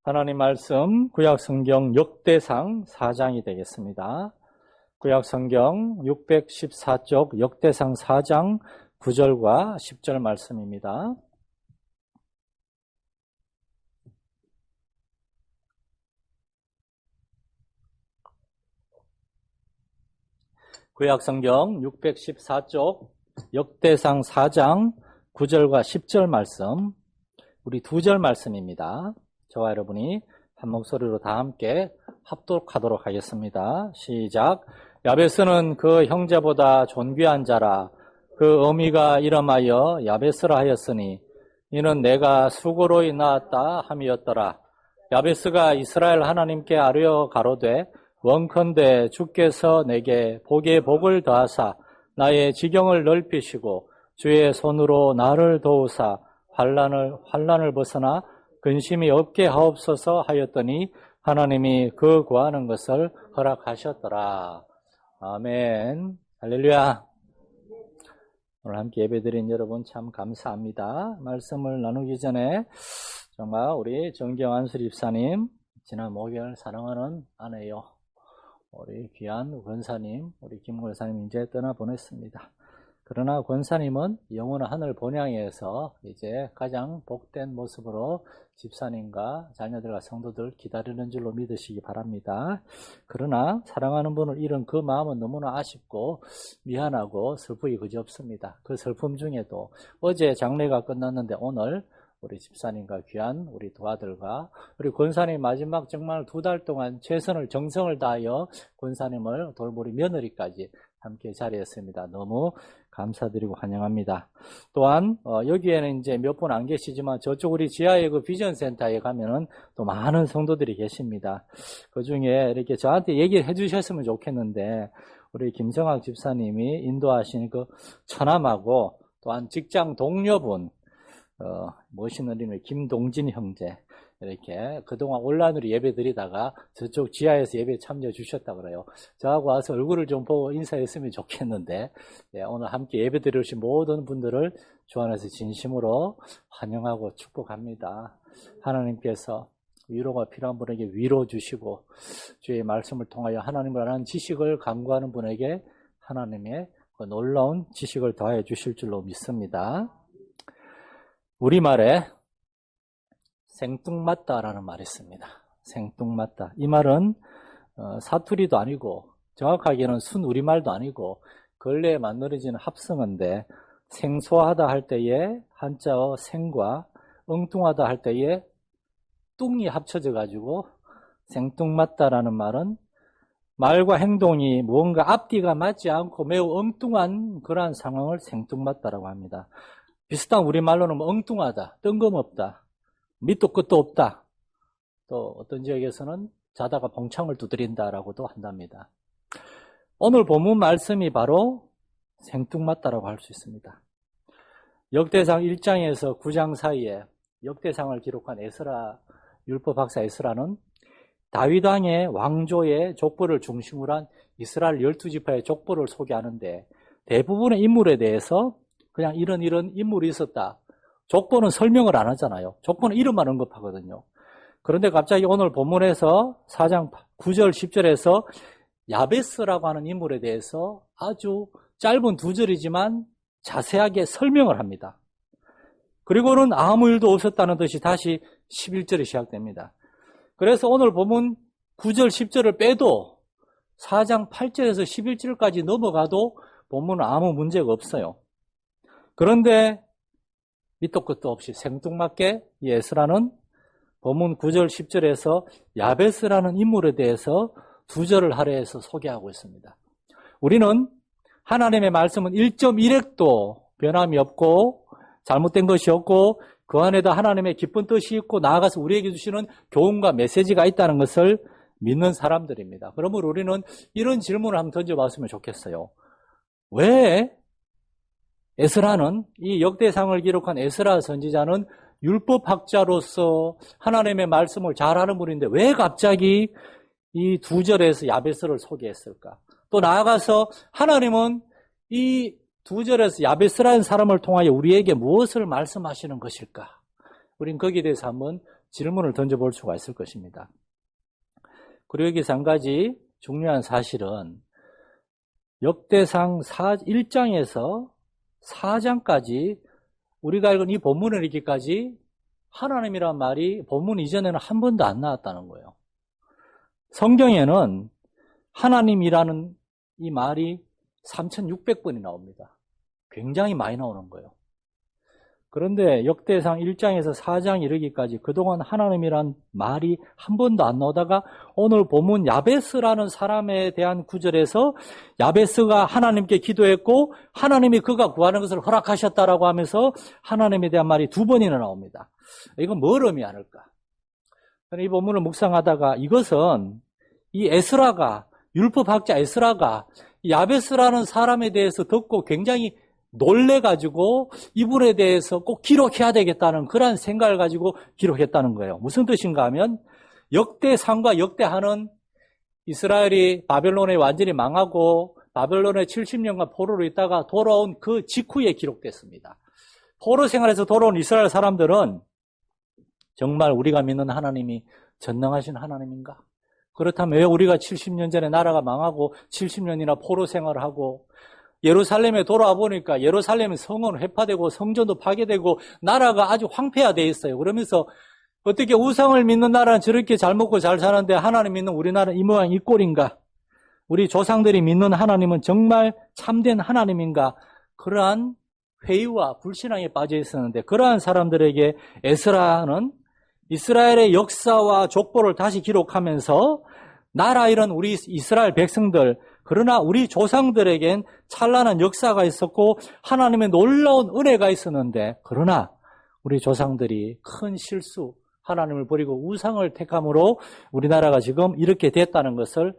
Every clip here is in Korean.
하나님 말씀 구약성경 역대상 4장이 되겠습니다. 구약성경 614쪽 역대상 4장 9절과 10절 말씀입니다. 구약성경 614쪽 역대상 4장 9절과 10절 말씀, 우리 2절 말씀입니다. 저와 여러분이 한 목소리로 다 함께 합독하도록 하겠습니다. 시작. 야베스는 그 형제보다 존귀한 자라. 그 어미가 이름하여 야베스라 하였으니 이는 내가 수고로이 낳았다 함이었더라. 야베스가 이스라엘 하나님께 아뢰어 가로되 원컨대 주께서 내게 복에 복을 더하사 나의 지경을 넓히시고 주의 손으로 나를 도우사 환난을 벗어나 근심이 없게 하옵소서 하였더니 하나님이 그 구하는 것을 허락하셨더라. 아멘. 할렐루야. 오늘 함께 예배드린 여러분 참 감사합니다. 말씀을 나누기 전에 정말 우리 정경환수 집사님, 지난 목요일 사랑하는 아내요, 우리 귀한 권사님, 우리 김 권사님 이제 떠나보냈습니다. 그러나 권사님은 영원한 하늘 본향에서 이제 가장 복된 모습으로 집사님과 자녀들과 성도들 기다리는 줄로 믿으시기 바랍니다. 그러나 사랑하는 분을 잃은 그 마음은 너무나 아쉽고 미안하고 슬프기 그지없습니다. 그 슬픔 중에도 어제 장례가 끝났는데 오늘 우리 집사님과 귀한 우리 두 아들과 우리 권사님 마지막 정말 2달 동안 최선을 정성을 다하여 권사님을 돌보리 며느리까지 함께 자리했습니다. 너무 감사드리고 환영합니다. 또한 여기에는 이제 몇 분 안 계시지만 저쪽 우리 지하의 그 비전센터에 가면은 또 많은 성도들이 계십니다. 그 중에 이렇게 저한테 얘기를 해주셨으면 좋겠는데 우리 김성학 집사님이 인도하신 그 처남하고 또한 직장 동료분 멋있는 이름의 김동진 형제, 이렇게 그동안 온라인으로 예배 드리다가 저쪽 지하에서 예배 참여해 주셨다 그래요. 저하고 와서 얼굴을 좀 보고 인사했으면 좋겠는데, 오늘 함께 예배 드리신 모든 분들을 주 안에서 진심으로 환영하고 축복합니다. 하나님께서 위로가 필요한 분에게 위로 주시고, 주의 말씀을 통하여 하나님을 아는 지식을 강구하는 분에게 하나님의 그 놀라운 지식을 더해 주실 줄로 믿습니다. 우리말에 생뚱맞다라는 말이 있습니다. 생뚱맞다. 이 말은 사투리도 아니고 정확하게는 순우리말도 아니고 근래에 만들어지는 합성어인데, 생소하다 할 때에 한자어 생과 엉뚱하다 할 때에 뚱이 합쳐져 가지고 생뚱맞다라는 말은 말과 행동이 무언가 앞뒤가 맞지 않고 매우 엉뚱한 그러한 상황을 생뚱맞다라고 합니다. 비슷한 우리말로는 엉뚱하다, 뜬금없다, 밑도 끝도 없다, 또 어떤 지역에서는 자다가 봉창을 두드린다라고도 한답니다. 오늘 본문 말씀이 바로 생뚱맞다라고 할 수 있습니다. 역대상 1장에서 9장 사이에 역대상을 기록한 에스라, 율법 박사 에스라는 다윗 왕의 왕조의 족보를 중심으로 한 이스라엘 12지파의 족보를 소개하는데, 대부분의 인물에 대해서 그냥 이런 인물이 있었다, 족보는 설명을 안 하잖아요. 족보는 이름만 언급하거든요. 그런데 갑자기 오늘 본문에서 4장 9절 10절에서 야베스라고 하는 인물에 대해서 아주 짧은 2절이지만 자세하게 설명을 합니다. 그리고는 아무 일도 없었다는 듯이 다시 11절이 시작됩니다. 그래서 오늘 본문 9절 10절을 빼도 4장 8절에서 11절까지 넘어가도 본문은 아무 문제가 없어요. 그런데 밑도 끝도 없이 생뚱맞게 이 에스라는 본문 9절 10절에서 야베스라는 인물에 대해서 2절을 할애해서 소개하고 있습니다. 우리는 하나님의 말씀은 1.1핵도 변함이 없고 잘못된 것이 없고 그 안에다 하나님의 기쁜 뜻이 있고 나아가서 우리에게 주시는 교훈과 메시지가 있다는 것을 믿는 사람들입니다. 그러므로 우리는 이런 질문을 한번 던져봤으면 좋겠어요. 왜 에스라는, 이 역대상을 기록한 에스라 선지자는 율법학자로서 하나님의 말씀을 잘 아는 분인데 왜 갑자기 이 2절에서 야베스를 소개했을까? 또 나아가서 하나님은 이 2절에서 야베스라는 사람을 통하여 우리에게 무엇을 말씀하시는 것일까? 우린 거기에 대해서 한번 질문을 던져볼 수가 있을 것입니다. 그리고 여기서 한 가지 중요한 사실은 역대상 1장에서 4장까지 우리가 알고 있는 이 본문에 이르기까지 하나님이란 말이 본문 이전에는 한 번도 안 나왔다는 거예요. 성경에는 하나님이라는 이 말이 3,600번이 나옵니다. 굉장히 많이 나오는 거예요. 그런데 역대상 1장에서 4장 이르기까지 그동안 하나님이란 말이 한 번도 안 나오다가 오늘 본문 야베스라는 사람에 대한 구절에서 야베스가 하나님께 기도했고 하나님이 그가 구하는 것을 허락하셨다라고 하면서 하나님에 대한 말이 2번이나 나옵니다. 이건 뭘 의미할까? 이 본문을 묵상하다가 이것은 이 에스라가 율법학자 에스라가 야베스라는 사람에 대해서 듣고 굉장히 놀래가지고 이분에 대해서 꼭 기록해야 되겠다는 그런 생각을 가지고 기록했다는 거예요. 무슨 뜻인가 하면 역대상과 역대하는 이스라엘이 바벨론에 완전히 망하고 바벨론에 70년간 포로로 있다가 돌아온 그 직후에 기록됐습니다. 포로 생활에서 돌아온 이스라엘 사람들은 정말 우리가 믿는 하나님이 전능하신 하나님인가? 그렇다면 왜 우리가 70년 전에 나라가 망하고 70년이나 포로 생활을 하고 예루살렘에 돌아와 보니까 예루살렘 성은 회파되고 성전도 파괴되고 나라가 아주 황폐화되어 있어요. 그러면서 어떻게 우상을 믿는 나라는 저렇게 잘 먹고 잘 사는데 하나님 믿는 우리나라는 이 모양 이 꼴인가? 우리 조상들이 믿는 하나님은 정말 참된 하나님인가? 그러한 회의와 불신앙에 빠져 있었는데 그러한 사람들에게 에스라는 이스라엘의 역사와 족보를 다시 기록하면서 나라 이런 우리 이스라엘 백성들 그러나 우리 조상들에겐 찬란한 역사가 있었고 하나님의 놀라운 은혜가 있었는데 그러나 우리 조상들이 큰 실수 하나님을 버리고 우상을 택함으로 우리나라가 지금 이렇게 됐다는 것을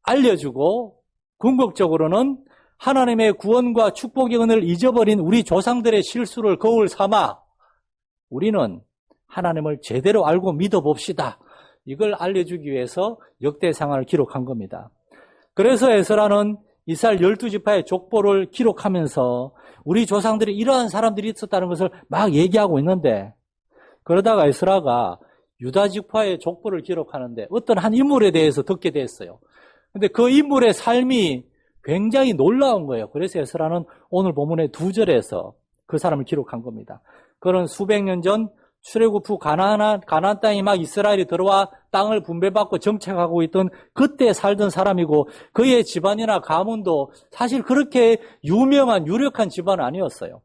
알려주고 궁극적으로는 하나님의 구원과 축복의 은혜를 잊어버린 우리 조상들의 실수를 거울 삼아 우리는 하나님을 제대로 알고 믿어봅시다. 이걸 알려주기 위해서 역대상을 기록한 겁니다. 그래서 에스라는 이스라엘 12지파의 족보를 기록하면서 우리 조상들이 이러한 사람들이 있었다는 것을 막 얘기하고 있는데 그러다가 에스라가 유다 지파의 족보를 기록하는데 어떤 한 인물에 대해서 듣게 됐어요. 근데 그 인물의 삶이 굉장히 놀라운 거예요. 그래서 에스라는 오늘 본문의 2절에서 그 사람을 기록한 겁니다. 그는 수백 년 전 출애굽 후 가나안 땅에 막 이스라엘이 들어와 땅을 분배받고 정착하고 있던 그때 살던 사람이고 그의 집안이나 가문도 사실 그렇게 유명한 유력한 집안은 아니었어요.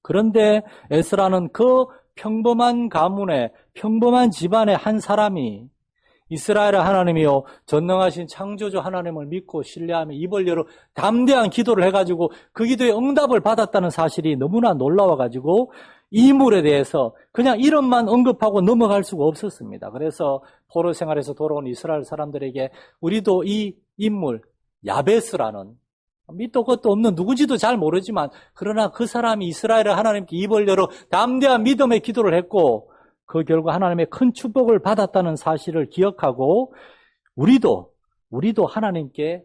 그런데 에스라는 그 평범한 가문의 평범한 집안의 한 사람이 이스라엘의 하나님이요 전능하신 창조주 하나님을 믿고 신뢰하며 입을 열어 담대한 기도를 해가지고 그 기도에 응답을 받았다는 사실이 너무나 놀라워가지고 이 인물에 대해서 그냥 이름만 언급하고 넘어갈 수가 없었습니다. 그래서 포로 생활에서 돌아온 이스라엘 사람들에게 우리도 이 인물 야베스라는 밑도 끝도 없는 누군지도 잘 모르지만 그러나 그 사람이 이스라엘의 하나님께 입을 열어 담대한 믿음의 기도를 했고 그 결과 하나님의 큰 축복을 받았다는 사실을 기억하고 우리도 하나님께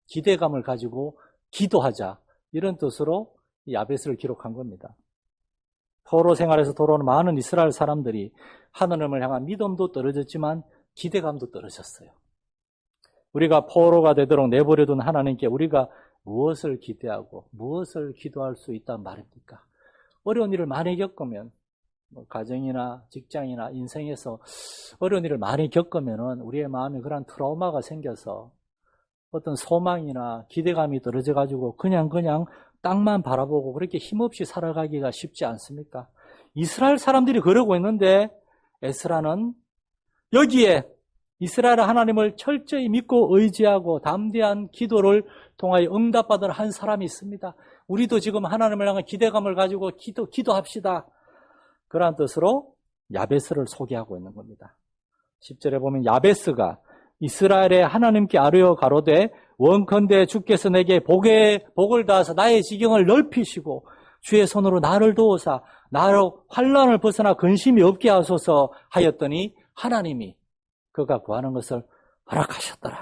기대감을 가지고 기도하자 이런 뜻으로 이 야베스를 기록한 겁니다. 포로 생활에서 돌아오는 많은 이스라엘 사람들이 하나님을 향한 믿음도 떨어졌지만 기대감도 떨어졌어요. 우리가 포로가 되도록 내버려둔 하나님께 우리가 무엇을 기대하고 무엇을 기도할 수 있단 말입니까? 어려운 일을 많이 겪으면 가정이나 직장이나 인생에서 어려운 일을 많이 겪으면 우리의 마음에 그런 트라우마가 생겨서 어떤 소망이나 기대감이 떨어져가지고 그냥 땅만 바라보고 그렇게 힘없이 살아가기가 쉽지 않습니까? 이스라엘 사람들이 그러고 있는데 에스라는 여기에 이스라엘 하나님을 철저히 믿고 의지하고 담대한 기도를 통하여 응답받은 한 사람이 있습니다. 우리도 지금 하나님을 향한 기대감을 가지고 기도합시다. 그러한 뜻으로 야베스를 소개하고 있는 겁니다. 10절에 보면 야베스가 이스라엘의 하나님께 아뢰어 가로되 원컨대 주께서 내게 복을 다하사 나의 지경을 넓히시고 주의 손으로 나를 도우사 나로 환난을 벗어나 근심이 없게 하소서 하였더니 하나님이 그가 구하는 것을 허락하셨더라.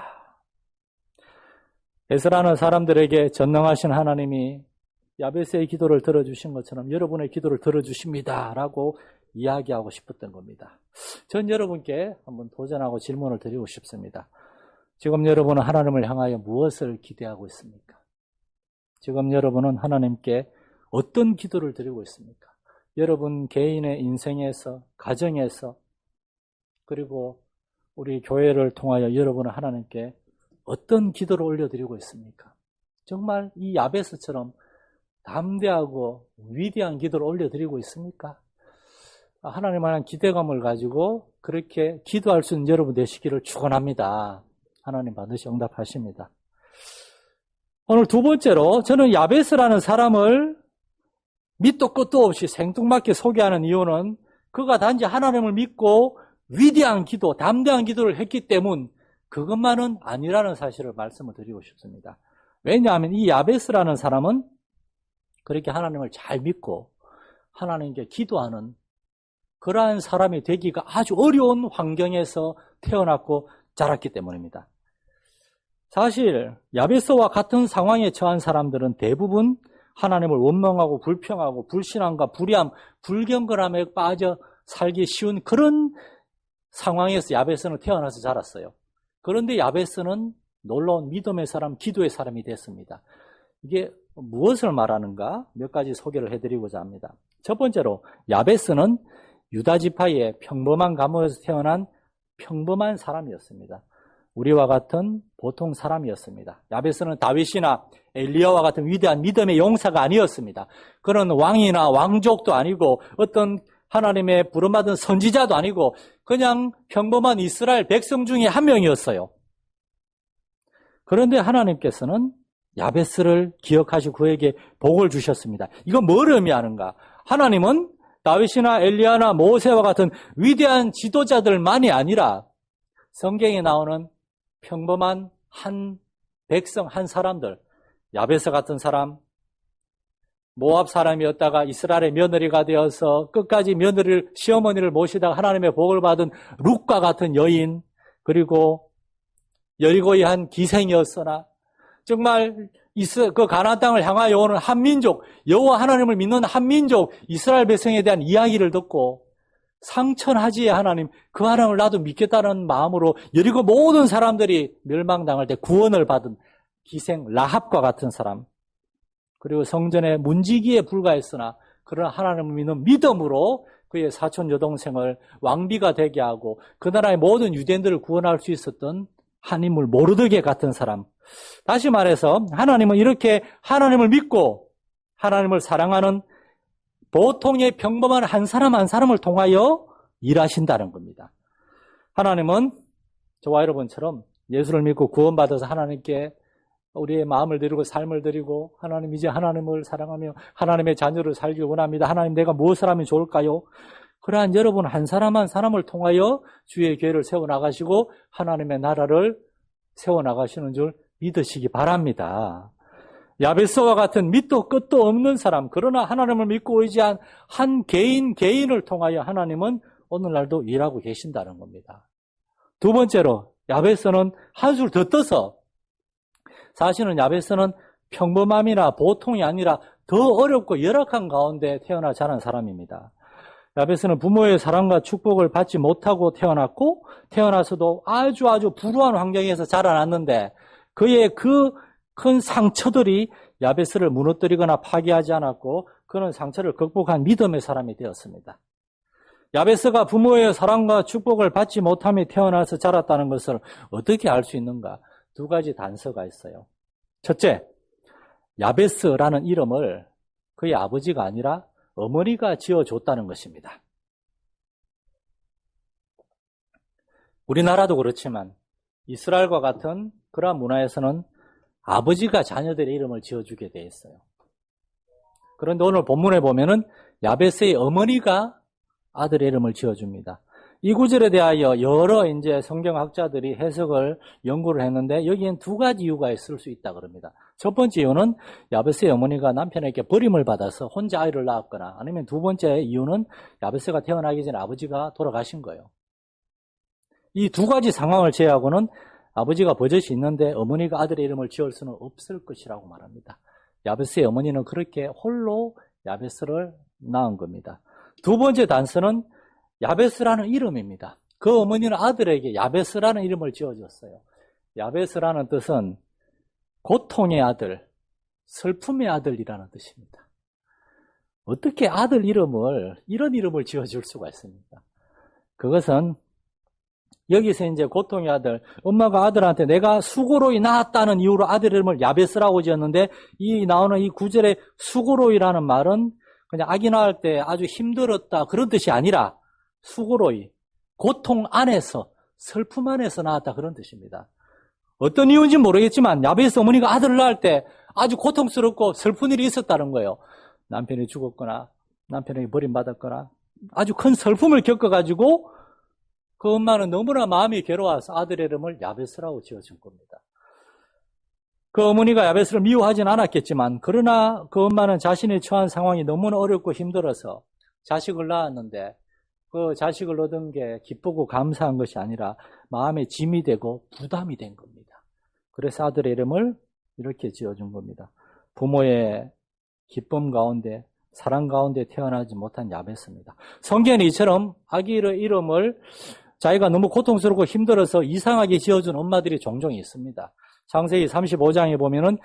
에스라는 사람들에게 전능하신 하나님이 야베스의 기도를 들어주신 것처럼 여러분의 기도를 들어주십니다 라고 이야기하고 싶었던 겁니다. 전 여러분께 한번 도전하고 질문을 드리고 싶습니다. 지금 여러분은 하나님을 향하여 무엇을 기대하고 있습니까? 지금 여러분은 하나님께 어떤 기도를 드리고 있습니까? 여러분 개인의 인생에서, 가정에서, 그리고 우리 교회를 통하여 여러분은 하나님께 어떤 기도를 올려드리고 있습니까? 정말 이 야베스처럼 담대하고 위대한 기도를 올려드리고 있습니까? 하나님에 대한 기대감을 가지고 그렇게 기도할 수 있는 여러분 되시기를 축원합니다. 하나님 반드시 응답하십니다. 오늘 두 번째로 저는 야베스라는 사람을 밑도 끝도 없이 생뚱맞게 소개하는 이유는 그가 단지 하나님을 믿고 위대한 기도, 담대한 기도를 했기 때문 그것만은 아니라는 사실을 말씀을 드리고 싶습니다. 왜냐하면 이 야베스라는 사람은 그렇게 하나님을 잘 믿고 하나님께 기도하는 그러한 사람이 되기가 아주 어려운 환경에서 태어났고 자랐기 때문입니다. 사실 야베스와 같은 상황에 처한 사람들은 대부분 하나님을 원망하고 불평하고 불신앙과 불의함, 불경건함에 빠져 살기 쉬운 그런 상황에서 야베스는 태어나서 자랐어요. 그런데 야베스는 놀라운 믿음의 사람, 기도의 사람이 됐습니다. 이게 무엇을 말하는가? 몇 가지 소개를 해드리고자 합니다. 첫 번째로 야베스는 유다 지파의 평범한 가문에서 태어난 평범한 사람이었습니다. 우리와 같은 보통 사람이었습니다. 야베스는 다윗이나 엘리야와 같은 위대한 믿음의 용사가 아니었습니다. 그는 왕이나 왕족도 아니고 어떤 하나님의 부름받은 선지자도 아니고 그냥 평범한 이스라엘 백성 중에 한 명이었어요. 그런데 하나님께서는 야베스를 기억하시고 그에게 복을 주셨습니다. 이건 뭘 의미하는가? 하나님은 다윗이나 엘리야나 모세와 같은 위대한 지도자들만이 아니라 성경에 나오는 평범한 한 백성, 한 사람들, 야베스 같은 사람, 모압 사람이었다가 이스라엘의 며느리가 되어서 끝까지 며느리를, 시어머니를 모시다가 하나님의 복을 받은 룻과 같은 여인, 그리고 여리고의 한 기생이었으나 정말 그 가나안 땅을 향하여 오는 한민족, 여호와 하나님을 믿는 한민족, 이스라엘 백성에 대한 이야기를 듣고 상천하지에 하나님, 그 하나님을 나도 믿겠다는 마음으로 여리고 모든 사람들이 멸망당할 때 구원을 받은 기생 라합과 같은 사람, 그리고 성전의 문지기에 불과했으나 그러나 하나님을 믿는 믿음으로 그의 사촌 여동생을 왕비가 되게 하고 그 나라의 모든 유대인들을 구원할 수 있었던 한 인물 모르드게 같은 사람. 다시 말해서 하나님은 이렇게 하나님을 믿고 하나님을 사랑하는 보통의 평범한 한 사람 한 사람을 통하여 일하신다는 겁니다. 하나님은 저와 여러분처럼 예수를 믿고 구원받아서 하나님께 우리의 마음을 드리고 삶을 드리고 하나님 이제 하나님을 사랑하며 하나님의 자녀를 살기 원합니다. 하나님 내가 무엇을 하면 좋을까요? 그러한 여러분 한 사람 한 사람을 통하여 주의 교회를 세워나가시고 하나님의 나라를 세워나가시는 줄 믿으시기 바랍니다. 야베스와 같은 밑도 끝도 없는 사람, 그러나 하나님을 믿고 의지한 한 개인을 통하여 하나님은 오늘날도 일하고 계신다는 겁니다. 두 번째로 야베스는 한술 더 떠서 사실은 야베스는 평범함이나 보통이 아니라 더 어렵고 열악한 가운데 태어나 자란 사람입니다. 야베스는 부모의 사랑과 축복을 받지 못하고 태어났고 태어나서도 아주 불우한 환경에서 자라났는데 그의 그 큰 상처들이 야베스를 무너뜨리거나 파괴하지 않았고 그는 상처를 극복한 믿음의 사람이 되었습니다. 야베스가 부모의 사랑과 축복을 받지 못하며 태어나서 자랐다는 것을 어떻게 알 수 있는가? 두 가지 단서가 있어요. 첫째, 야베스라는 이름을 그의 아버지가 아니라 어머니가 지어줬다는 것입니다. 우리나라도 그렇지만 이스라엘과 같은 그러한 문화에서는 아버지가 자녀들의 이름을 지어주게 돼 있어요. 그런데 오늘 본문에 보면은 야베스의 어머니가 아들의 이름을 지어줍니다. 이 구절에 대하여 여러 이제 성경학자들이 해석을 연구를 했는데 여기엔 두 가지 이유가 있을 수 있다 그럽니다. 첫 번째 이유는 야베스의 어머니가 남편에게 버림을 받아서 혼자 아이를 낳았거나 아니면 두 번째 이유는 야베스가 태어나기 전에 아버지가 돌아가신 거예요. 이 두 가지 상황을 제외하고는 아버지가 버젓이 있는데 어머니가 아들의 이름을 지을 수는 없을 것이라고 말합니다. 야베스의 어머니는 그렇게 홀로 야베스를 낳은 겁니다. 두 번째 단서는 야베스라는 이름입니다. 그 어머니는 아들에게 야베스라는 이름을 지어줬어요. 야베스라는 뜻은 고통의 아들, 슬픔의 아들이라는 뜻입니다. 어떻게 아들 이름을, 이런 이름을 지어줄 수가 있습니까? 그것은 여기서 이제 고통의 아들, 엄마가 아들한테 내가 수고로이 낳았다는 이유로 아들 이름을 야베스라고 지었는데, 나오는 이 구절의 수고로이라는 말은 그냥 아기 낳을 때 아주 힘들었다 그런 뜻이 아니라 수고로이, 고통 안에서, 슬픔 안에서 낳았다 그런 뜻입니다. 어떤 이유인지 모르겠지만 야베스 어머니가 아들을 낳을 때 아주 고통스럽고 슬픈 일이 있었다는 거예요. 남편이 죽었거나 남편에게 버림받았거나 아주 큰 슬픔을 겪어가지고 그 엄마는 너무나 마음이 괴로워서 아들의 이름을 야베스라고 지어준 겁니다. 그 어머니가 야베스를 미워하진 않았겠지만 그러나 그 엄마는 자신이 처한 상황이 너무나 어렵고 힘들어서 자식을 낳았는데 그 자식을 얻은 게 기쁘고 감사한 것이 아니라 마음에 짐이 되고 부담이 된 겁니다. 그래서 아들의 이름을 이렇게 지어준 겁니다. 부모의 기쁨 가운데 사랑 가운데 태어나지 못한 야베스입니다. 성경에는 이처럼 아기의 이름을 자기가 너무 고통스럽고 힘들어서 이상하게 지어준 엄마들이 종종 있습니다. 창세기 35장에 보면은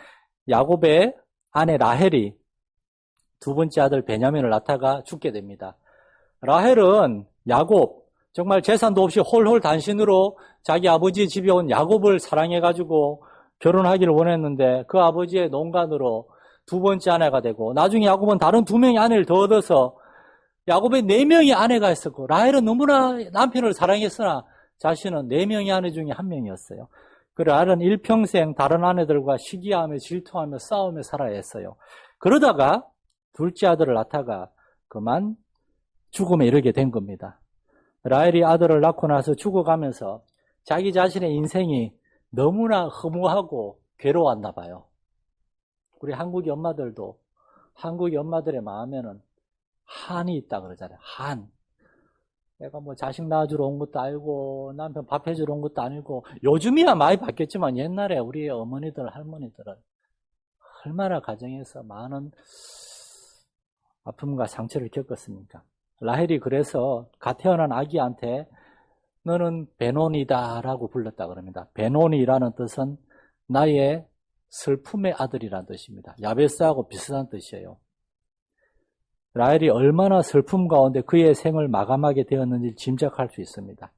야곱의 아내 라헬이 두 번째 아들 베냐민을 낳다가 죽게 됩니다. 라헬은 야곱, 정말 재산도 없이 홀홀 단신으로 자기 아버지 집에 온 야곱을 사랑해가지고 결혼하기를 원했는데 그 아버지의 농간으로 두 번째 아내가 되고 나중에 야곱은 다른 두 명의 아내를 더 얻어서 야곱의 4명의 아내가 있었고 라헬은 너무나 남편을 사랑했으나 자신은 4명의 아내 중에 한 명이었어요. 그 라헬은 일평생 다른 아내들과 시기하며 질투하며 싸우며 살아야 했어요. 그러다가 둘째 아들을 낳다가 그만 죽음에 이르게 된 겁니다. 라헬이 아들을 낳고 나서 죽어가면서 자기 자신의 인생이 너무나 허무하고 괴로웠나 봐요. 우리 한국의 엄마들도 한국의 엄마들의 마음에는 한이 있다 그러잖아요. 한. 내가 뭐 자식 낳아주러 온 것도 아니고 남편 밥 해주러 온 것도 아니고 요즘이야 많이 바뀌었지만 옛날에 우리 어머니들 할머니들은 얼마나 가정에서 많은 아픔과 상처를 겪었습니까? 라헬이 그래서 갓 태어난 아기한테 너는 베논이다라고 불렀다 그럽니다. 베논이라는 뜻은 나의 슬픔의 아들이라는 뜻입니다. 야베스하고 비슷한 뜻이에요. 라헬이 얼마나 슬픔 가운데 그의 생을 마감하게 되었는지 짐작할 수 있습니다.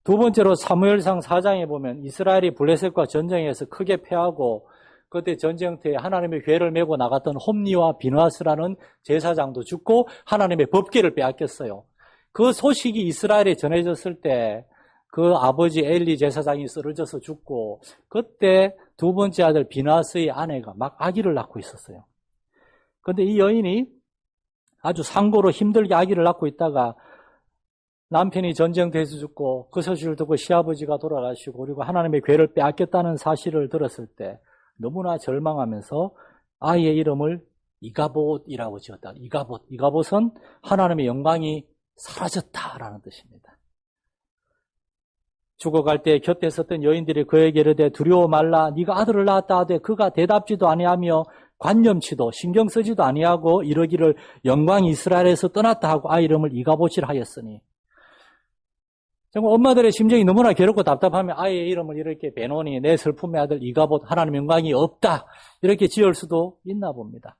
두 번째로 사무엘상 4장에 보면 이스라엘이 블레셋과 전쟁에서 크게 패하고 그때 전쟁터에 하나님의 궤를 메고 나갔던 홈니와 비느하스라는 제사장도 죽고 하나님의 법궤를 빼앗겼어요. 그 소식이 이스라엘에 전해졌을 때 그 아버지 엘리 제사장이 쓰러져서 죽고 그때 두 번째 아들 비느하스의 아내가 막 아기를 낳고 있었어요. 그런데 이 여인이 아주 상고로 힘들게 아기를 낳고 있다가 남편이 전쟁터에서 죽고 그 소식을 듣고 시아버지가 돌아가시고 그리고 하나님의 궤를 빼앗겼다는 사실을 들었을 때 너무나 절망하면서 아이의 이름을 이가봇이라고 지었다. 이가봇은 하나님의 영광이 사라졌다라는 뜻입니다. 죽어갈 때 곁에 있었던 여인들이 그에게 이르되 두려워 말라 네가 아들을 낳았다 하되 그가 대답지도 아니하며 관념치도 신경 쓰지도 아니하고 이러기를 영광이 이스라엘에서 떠났다 하고 아이 이름을 이가봇이라 하였으니 정말 엄마들의 심정이 너무나 괴롭고 답답하면 아이의 이름을 이렇게 베논이 내 슬픔의 아들 이가봇 하나님 영광이 없다 이렇게 지을 수도 있나 봅니다.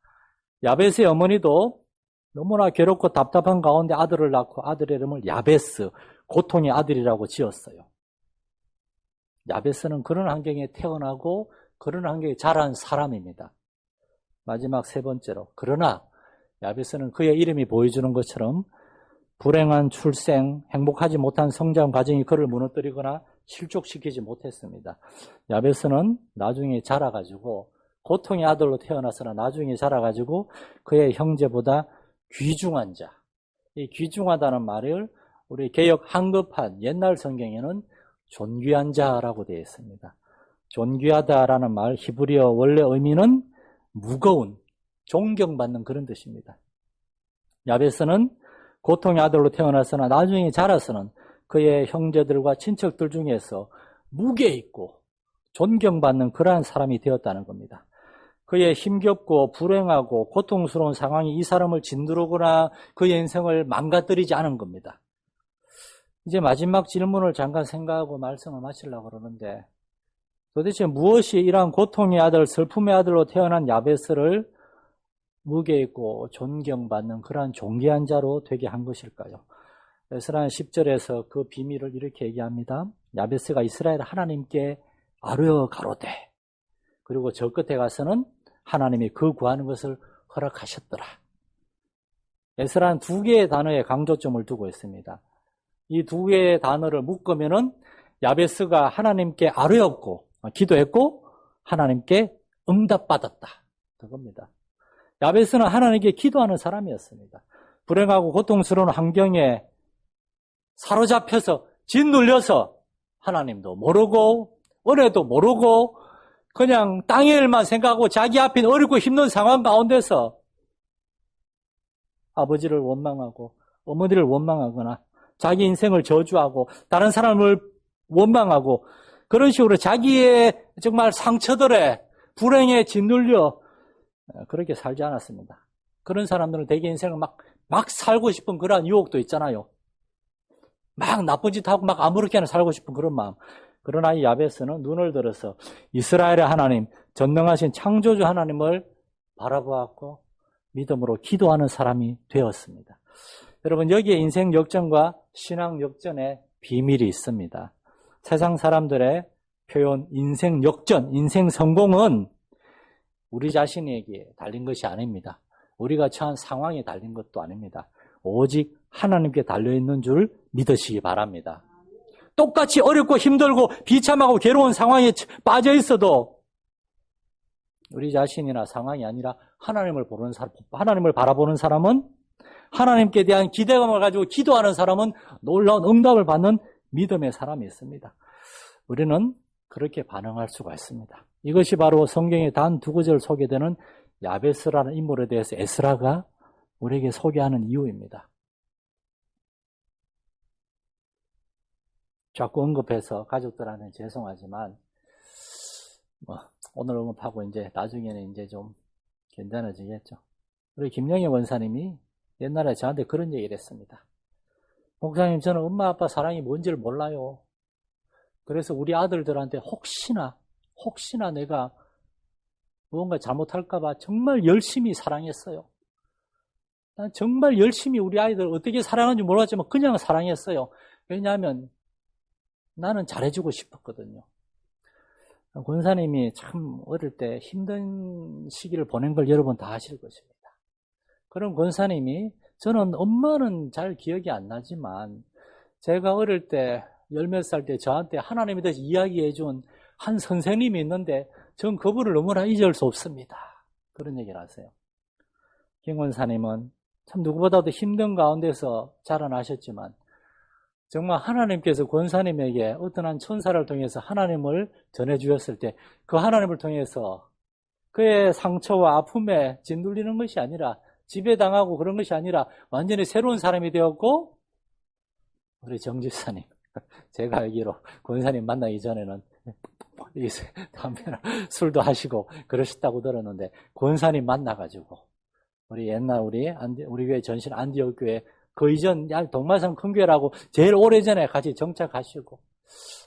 야베스의 어머니도 너무나 괴롭고 답답한 가운데 아들을 낳고 아들의 이름을 야베스 고통의 아들이라고 지었어요. 야베스는 그런 환경에 태어나고 그런 환경에 자란 사람입니다. 마지막 세 번째로 그러나 야베스는 그의 이름이 보여주는 것처럼 불행한 출생, 행복하지 못한 성장 과정이 그를 무너뜨리거나 실족시키지 못했습니다. 야베스는 나중에 자라가지고 고통의 아들로 태어났으나 나중에 자라가지고 그의 형제보다 귀중한 자. 이 귀중하다는 말을 우리 개역 한급한 옛날 성경에는 존귀한 자라고 되어 있습니다. 존귀하다라는 말 히브리어 원래 의미는 무거운, 존경받는 그런 뜻입니다. 야베스는 고통의 아들로 태어났으나 나중에 자라서는 그의 형제들과 친척들 중에서 무게 있고 존경받는 그러한 사람이 되었다는 겁니다. 그의 힘겹고 불행하고 고통스러운 상황이 이 사람을 짓누르거나 그의 인생을 망가뜨리지 않은 겁니다. 이제 마지막 질문을 잠깐 생각하고 말씀을 마치려고 그러는데, 도대체 무엇이 이러한 고통의 아들, 슬픔의 아들로 태어난 야베스를 무게 있고 존경받는 그러한 존귀한 자로 되게 한 것일까요? 에스라는 10절에서 그 비밀을 이렇게 얘기합니다. 야베스가 이스라엘 하나님께 아뢰어 가로되, 그리고 저 끝에 가서는 하나님이 그 구하는 것을 허락하셨더라. 에스라는 두 개의 단어에 강조점을 두고 있습니다. 이 두 개의 단어를 묶으면은 야베스가 하나님께 아뢰었고 기도했고 하나님께 응답받았다. 그겁니다. 야베스는 하나님께 기도하는 사람이었습니다. 불행하고 고통스러운 환경에 사로잡혀서 짓눌려서 하나님도 모르고 은혜도 모르고 그냥 땅의 일만 생각하고 자기 앞에 어렵고 힘든 상황 가운데서 아버지를 원망하고 어머니를 원망하거나 자기 인생을 저주하고 다른 사람을 원망하고 그런 식으로 자기의 정말 상처들에 불행에 짓눌려 그렇게 살지 않았습니다. 그런 사람들은 대개 인생을 막 살고 싶은 그러한 유혹도 있잖아요. 막 나쁜 짓 하고 막 아무렇게나 살고 싶은 그런 마음. 그러나 이 야베스는 눈을 들어서 이스라엘의 하나님, 전능하신 창조주 하나님을 바라보았고 믿음으로 기도하는 사람이 되었습니다. 여러분, 여기에 인생 역전과 신앙 역전의 비밀이 있습니다. 세상 사람들의 표현 인생 역전, 인생 성공은 우리 자신에게 달린 것이 아닙니다. 우리가 처한 상황에 달린 것도 아닙니다. 오직 하나님께 달려있는 줄 믿으시기 바랍니다. 똑같이 어렵고 힘들고 비참하고 괴로운 상황에 빠져 있어도 우리 자신이나 상황이 아니라 하나님을 보는 사람, 하나님을 바라보는 사람은 하나님께 대한 기대감을 가지고 기도하는 사람은 놀라운 응답을 받는 믿음의 사람이 있습니다. 우리는 그렇게 반응할 수가 있습니다. 이것이 바로 성경의 단 두 구절 소개되는 야베스라는 인물에 대해서 에스라가 우리에게 소개하는 이유입니다. 자꾸 언급해서 가족들한테 죄송하지만 오늘 언급하고 이제 나중에는 이제 좀 괜찮아지겠죠. 우리 김영애 원사님이 옛날에 저한테 그런 얘기를 했습니다. 목사님, 저는 엄마 아빠 사랑이 뭔지를 몰라요. 그래서 우리 아들들한테 혹시나 내가 무언가 잘못할까 봐 정말 열심히 사랑했어요. 난 정말 열심히 우리 아이들 어떻게 사랑하는지 몰랐지만 그냥 사랑했어요. 왜냐하면 나는 잘해주고 싶었거든요. 권사님이 참 어릴 때 힘든 시기를 보낸 걸 여러분 다 아실 것입니다. 그런 권사님이, 저는 엄마는 잘 기억이 안 나지만 제가 어릴 때 10몇 살 때 저한테 하나님에 대해서 이야기해 준 한 선생님이 있는데 전 그분을 너무나 잊을 수 없습니다. 그런 얘기를 하세요. 김 권사님은 참 누구보다도 힘든 가운데서 자라나셨지만 정말 하나님께서 권사님에게 어떤 한 천사를 통해서 하나님을 전해주셨을 때 그 하나님을 통해서 그의 상처와 아픔에 짓눌리는 것이 아니라, 지배당하고 그런 것이 아니라 완전히 새로운 사람이 되었고, 우리 정집사님, 제가 알기로 권사님 만나기 전에는 담배나 술도 하시고 그러셨다고 들었는데, 권사님 만나가지고 우리 옛날 우리 교회 전신 안디옥 교회 그 이전 동마산 큰 교회라고 제일 오래전에 같이 정착하시고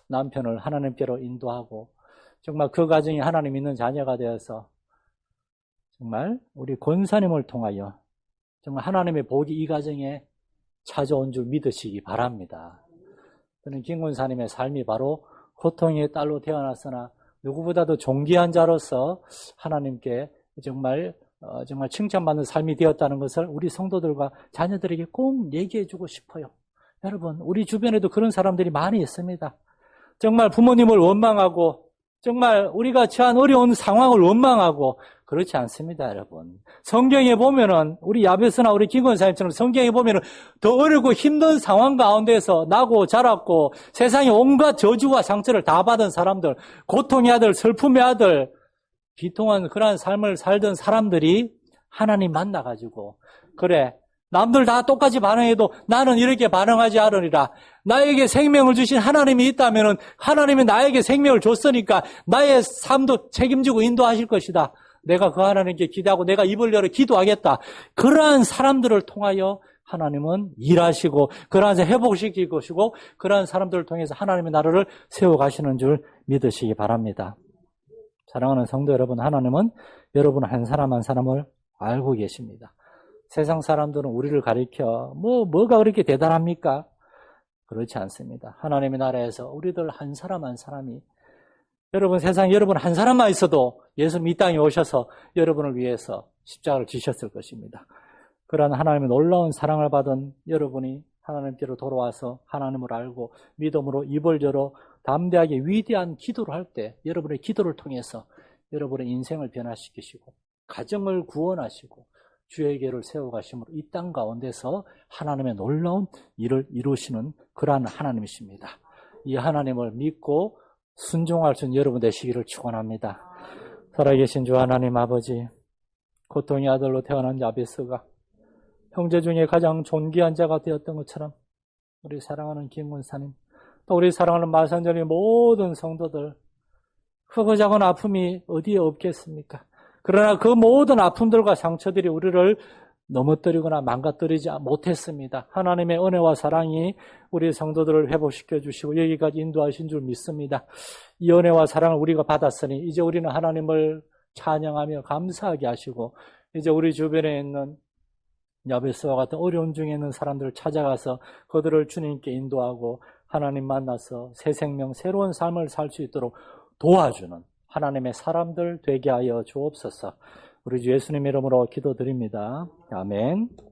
남편을 하나님께로 인도하고 정말 그 가정이 하나님 있는 자녀가 되어서 정말 우리 권사님을 통하여 정말 하나님의 복이 이 가정에 찾아온 줄 믿으시기 바랍니다. 저는 김 권사님의 삶이 바로 고통의 딸로 태어났으나 누구보다도 존귀한 자로서 하나님께 정말 칭찬받는 삶이 되었다는 것을 우리 성도들과 자녀들에게 꼭 얘기해주고 싶어요. 여러분, 우리 주변에도 그런 사람들이 많이 있습니다. 정말 부모님을 원망하고 정말 우리가 처한 어려운 상황을 원망하고 그렇지 않습니다, 여러분. 성경에 보면은 우리 야베스나 우리 김권사님처럼 성경에 보면은 더 어렵고 힘든 상황 가운데서 나고 자랐고 세상에 온갖 저주와 상처를 다 받은 사람들, 고통의 아들, 슬픔의 아들, 비통한 그러한 삶을 살던 사람들이 하나님 만나가지고, 그래, 남들 다 똑같이 반응해도 나는 이렇게 반응하지 않으리라. 나에게 생명을 주신 하나님이 있다면 하나님이 나에게 생명을 줬으니까 나의 삶도 책임지고 인도하실 것이다. 내가 그 하나님께 기대하고 내가 입을 열어 기도하겠다. 그러한 사람들을 통하여 하나님은 일하시고 그러한 회복시킬 것이고 그러한 사람들을 통해서 하나님의 나라를 세워가시는 줄 믿으시기 바랍니다. 사랑하는 성도 여러분, 하나님은 여러분 한 사람 한 사람을 알고 계십니다. 세상 사람들은 우리를 가리켜 뭐가 그렇게 대단합니까? 그렇지 않습니다. 하나님의 나라에서 우리들 한 사람 한 사람이 여러분 세상 여러분 한 사람만 있어도 예수님 이 땅에 오셔서 여러분을 위해서 십자가를 지셨을 것입니다. 그러한 하나님의 놀라운 사랑을 받은 여러분이 하나님께로 돌아와서 하나님을 알고 믿음으로 입을 열어 담대하게 위대한 기도를 할 때 여러분의 기도를 통해서 여러분의 인생을 변화시키시고 가정을 구원하시고 주의 계를 세워가심으로 이 땅 가운데서 하나님의 놀라운 일을 이루시는 그러한 하나님이십니다. 이 하나님을 믿고 순종할 수 있는 여러분 되시기를 축원합니다. 살아계신 주 하나님 아버지, 고통의 아들로 태어난 야베스가 형제 중에 가장 존귀한 자가 되었던 것처럼 우리 사랑하는 김군사님, 또 우리 사랑하는 마산전의 모든 성도들, 크고 작은 아픔이 어디에 없겠습니까? 그러나 그 모든 아픔들과 상처들이 우리를 넘어뜨리거나 망가뜨리지 못했습니다. 하나님의 은혜와 사랑이 우리 성도들을 회복시켜 주시고 여기까지 인도하신 줄 믿습니다. 이 은혜와 사랑을 우리가 받았으니 이제 우리는 하나님을 찬양하며 감사하게 하시고 이제 우리 주변에 있는 야베스와 같은 어려움 중에 있는 사람들을 찾아가서 그들을 주님께 인도하고 하나님 만나서 새 생명, 새로운 삶을 살 수 있도록 도와주는 하나님의 사람들 되게 하여 주옵소서. 우리 주 예수님 이름으로 기도드립니다. 아멘.